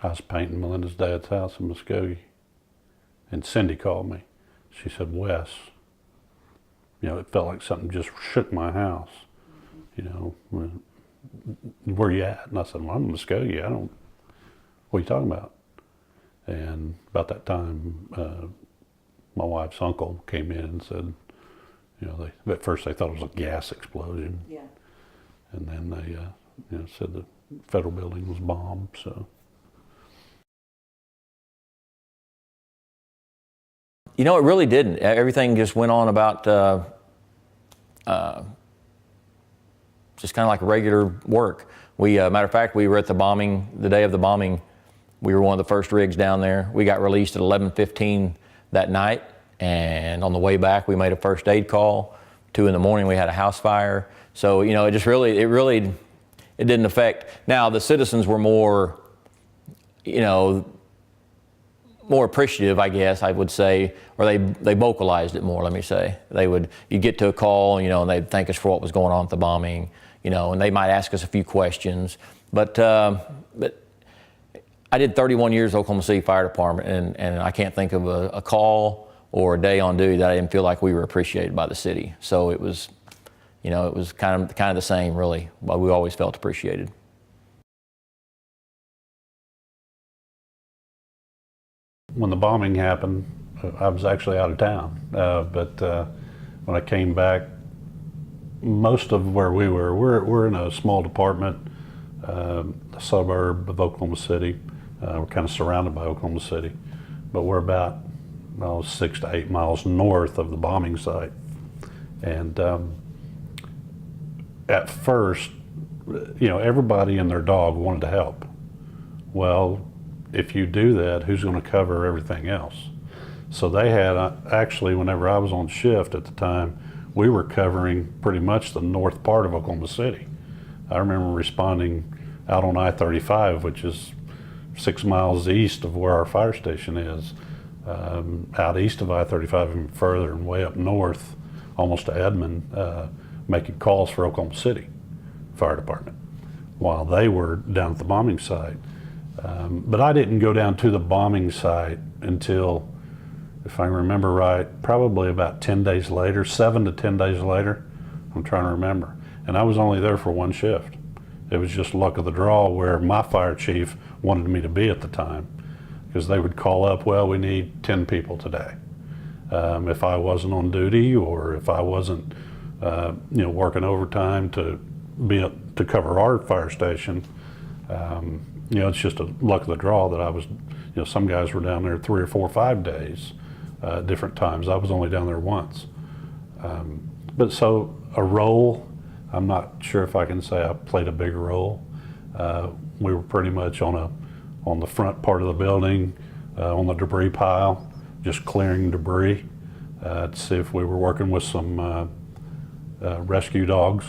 I was painting Melinda's dad's house in Muskogee, and Cindy called me. She said, Wes, it felt like something just shook my house. Where you at? And I said, well, I'm in Muskogee. What are you talking about? And about that time, my wife's uncle came in and said, at first they thought it was a gas explosion. Yeah. And then they, said the federal building was bombed, so. It really didn't. Everything just went on about just kind of like regular work. Matter of fact, we were at the bombing, the day of the bombing. We were one of the first rigs down there. We got released at 11:15 that night, and on the way back, we made a first aid call. 2 in the morning, we had a house fire. So, it just really, it didn't affect. Now, the citizens were more, more appreciative, I guess I would say, or they vocalized it more, let me say. You get to a call, and they'd thank us for what was going on at the bombing, and they might ask us a few questions. But I did 31 years at Oklahoma City Fire Department, and I can't think of a call or a day on duty that I didn't feel like we were appreciated by the city. So it was, it was kind of the same, really, but we always felt appreciated. When the bombing happened, I was actually out of town, but when I came back, most of where we're in a small department, a suburb of Oklahoma City. We're kind of surrounded by Oklahoma City, but we're about 6 to 8 miles north of the bombing site. And at first, everybody and their dog wanted to help. Well, if you do that, who's going to cover everything else? So they had, actually, whenever I was on shift at the time, we were covering pretty much the north part of Oklahoma City. I remember responding out on I-35, which is 6 miles east of where our fire station is, out east of I-35 and further, and way up north, almost to Edmond, making calls for Oklahoma City Fire Department, while they were down at the bombing site. But I didn't go down to the bombing site until, if I remember right, probably about 10 days later, 7 to 10 days later. I'm trying to remember. And I was only there for one shift. It was just luck of the draw where my fire chief wanted me to be at the time, because they would call up, well, we need 10 people today. If I wasn't on duty, or if I wasn't working overtime to cover our fire station, it's just a luck of the draw that I was, some guys were down there 3 or 4 or 5 days, different times. I was only down there once. But so a role, I'm not sure if I can say I played a big role. We were pretty much on the front part of the building, on the debris pile, just clearing debris to see if we were working with some rescue dogs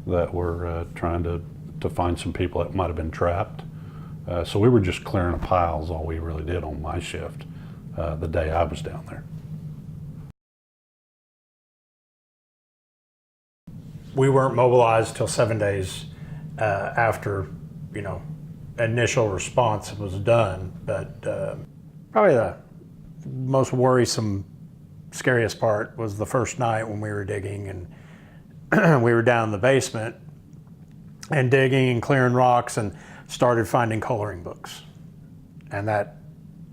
that were trying to find some people that might have been trapped. So we were just clearing the piles, all we really did on my shift the day I was down there. We weren't mobilized till 7 days after, initial response was done. But probably the most worrisome, scariest part was the first night when we were digging, and we were down in the basement and digging and clearing rocks, and started finding coloring books. And that,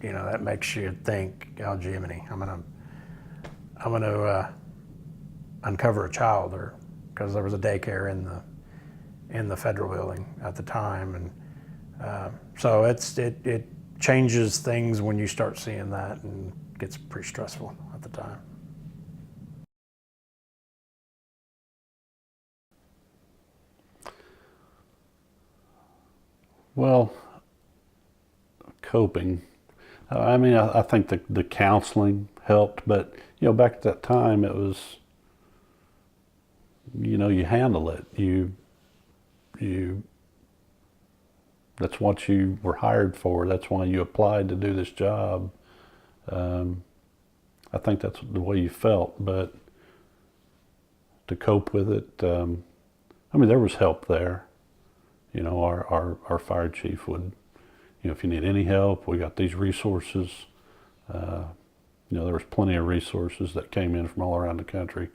that makes you think, oh, Jiminy, I'm gonna uncover a child, or because there was a daycare in the federal building at the time, and so it changes things when you start seeing that, and gets pretty stressful at the time. Well, coping. I think the counseling helped, but back at that time, it was, you handle it. That's what you were hired for. That's why you applied to do this job. I think that's the way you felt, but to cope with it, there was help there. Our fire chief would, if you need any help, we got these resources. There was plenty of resources that came in from all around the country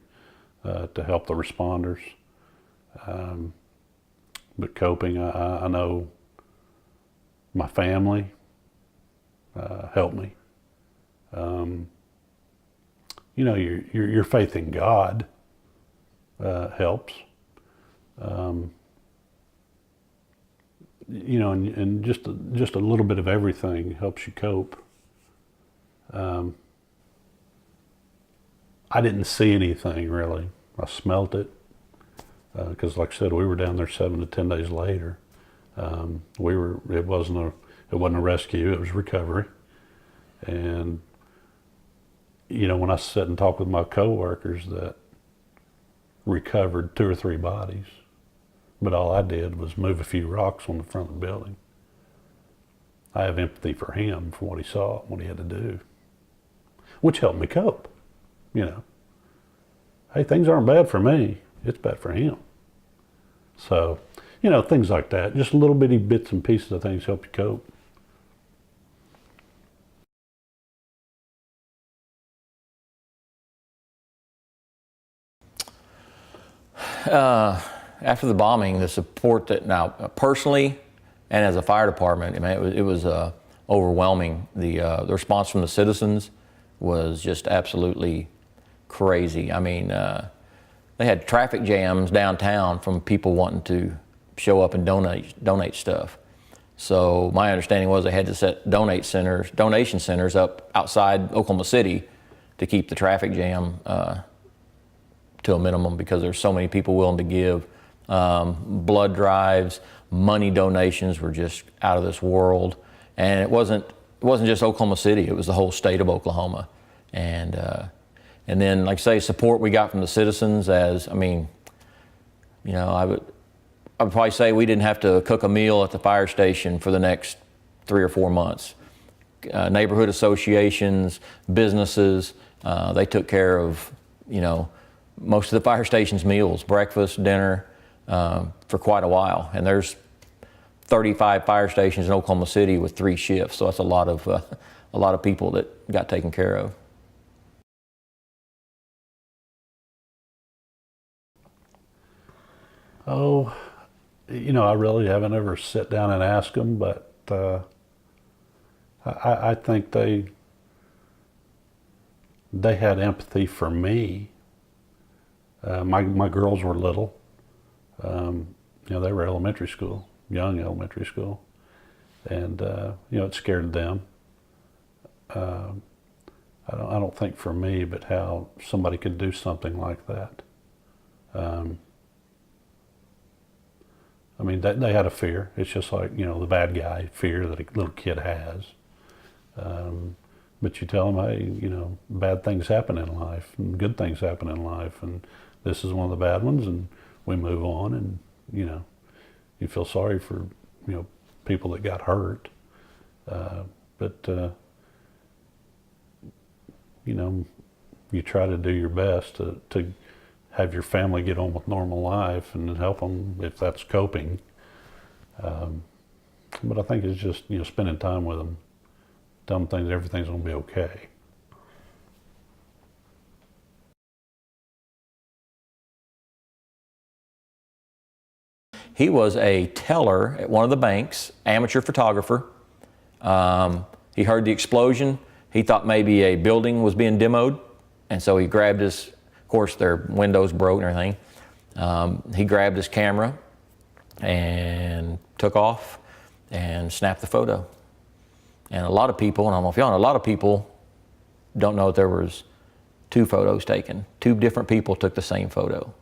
to help the responders. But coping, I know my family helped me. Your faith in God helps. And just a little bit of everything helps you cope. I didn't see anything really. I smelt it because, like I said, we were down there 7 to 10 days later. It wasn't a rescue. It was recovery. And when I sit and talk with my coworkers that recovered 2 or 3 bodies, but all I did was move a few rocks on the front of the building. I have empathy for him, for what he saw, what he had to do, which helped me cope. Hey, things aren't bad for me. It's bad for him. So, things like that. Just little bitty bits and pieces of things help you cope. After the bombing, the support that now personally and as a fire department, it was overwhelming. The response from the citizens was just absolutely crazy. They had traffic jams downtown from people wanting to show up and donate stuff. So my understanding was they had to set donation centers up outside Oklahoma City to keep the traffic jam to a minimum, because there's so many people willing to give. Blood drives, money donations were just out of this world. And it wasn't just Oklahoma City, it was the whole state of Oklahoma. And then, like I say, support we got from the citizens I would probably say we didn't have to cook a meal at the fire station for the next 3 or 4 months. Neighborhood associations, businesses, they took care of, most of the fire station's meals, breakfast, dinner, for quite a while. And there's 35 fire stations in Oklahoma City with 3 shifts, so that's a lot of people that got taken care of. Oh, I really haven't ever sat down and asked them, but I think they had empathy for me. My girls were little. They were elementary school, young elementary school, and it scared them. I don't think for me, but how somebody could do something like that. They had a fear. It's just like, the bad guy fear that a little kid has. But you tell them, hey, bad things happen in life and good things happen in life, and this is one of the bad ones, and we move on, and, you feel sorry for, people that got hurt. But you try to do your best to have your family get on with normal life and help them if that's coping. But I think it's just, spending time with them, tell them everything's gonna be okay. He was a teller at one of the banks, amateur photographer. He heard the explosion. He thought maybe a building was being demoed, and so he grabbed his, of course their windows broke and everything. He grabbed his camera and took off and snapped the photo. And a lot of people, and I don't know if y'all know, a lot of people don't know that there was 2 photos taken. 2 different people took the same photo.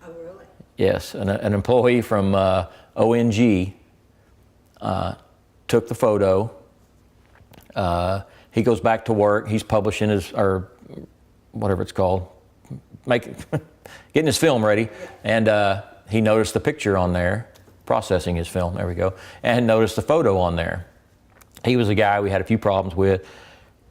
Oh, really? Yes, an employee from ONG took the photo. He goes back to work. He's publishing or whatever it's called, getting his film ready, and he noticed the picture on there, processing his film, there we go, and noticed the photo on there. He was a guy we had a few problems with.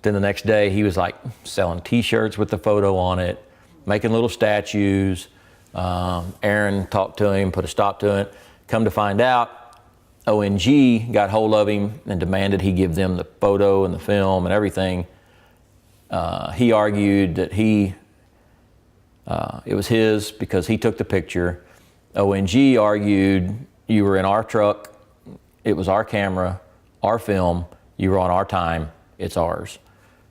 Then the next day he was like selling t-shirts with the photo on it, making little statues. Aaron talked to him, put a stop to it. Come to find out, ONG got hold of him and demanded he give them the photo and the film and everything. He argued that it was his because he took the picture. ONG argued, you were in our truck, it was our camera, our film, you were on our time, it's ours.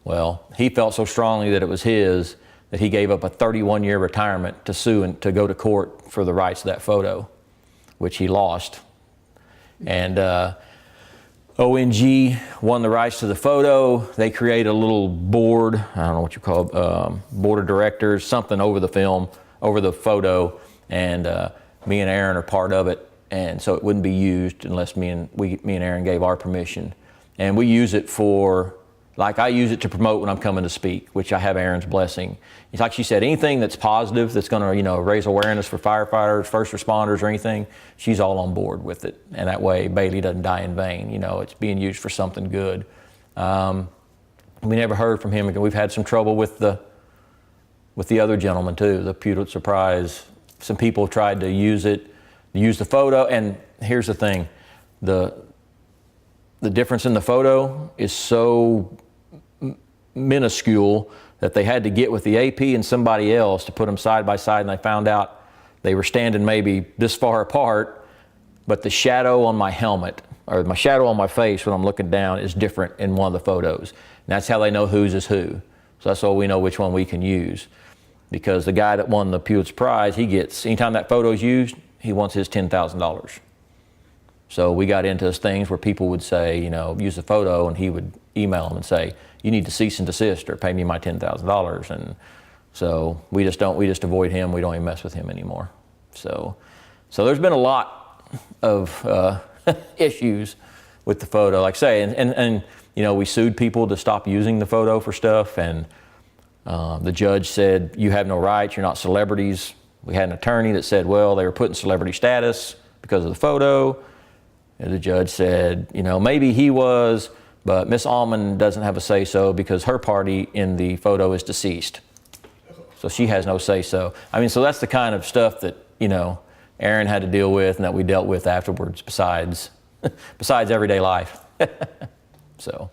Well, he felt so strongly that it was his that he gave up a 31-year retirement to sue and to go to court for the rights to that photo, which he lost. And ONG won the rights to the photo. They created a little board, I don't know what you call it, board of directors, something over the film, over the photo, and me and Aaron are part of it, and so it wouldn't be used unless me and Aaron gave our permission. And we use it for, like I use it to promote when I'm coming to speak, which I have Aaron's blessing. It's like she said, anything that's positive, that's gonna, you know, raise awareness for firefighters, first responders, or anything, she's all on board with it. And that way Bailey doesn't die in vain. You know, it's being used for something good. We never heard from him again. We've had some trouble with the other gentleman too, the Pulitzer Prize. Some people tried to use it, use the photo, and here's the thing, the difference in the photo is so minuscule that they had to get with the AP and somebody else to put them side by side, and they found out they were standing maybe this far apart, but the shadow on my helmet, or my shadow on my face when I'm looking down, is different in one of the photos. And that's how they know whose is who. So that's how we know which one we can use. Because the guy that won the Pulitzer Prize, he gets, anytime that photo is used, he wants his $10,000. So we got into things where people would say, you know, use the photo, and he would email them and say, you need to cease and desist or pay me my $10,000. And so we just avoid him. We don't even mess with him anymore. So there's been a lot of issues with the photo, like I say, and you know, we sued people to stop using the photo for stuff, and the judge said, you have no rights, you're not celebrities. We had an attorney that said, well, they were put in celebrity status because of the photo. And the judge said, you know, maybe he was, but Miss Almond doesn't have a say-so because her party in the photo is deceased. So she has no say-so. I mean, so that's the kind of stuff that, you know, Aaron had to deal with and that we dealt with afterwards besides everyday life. So.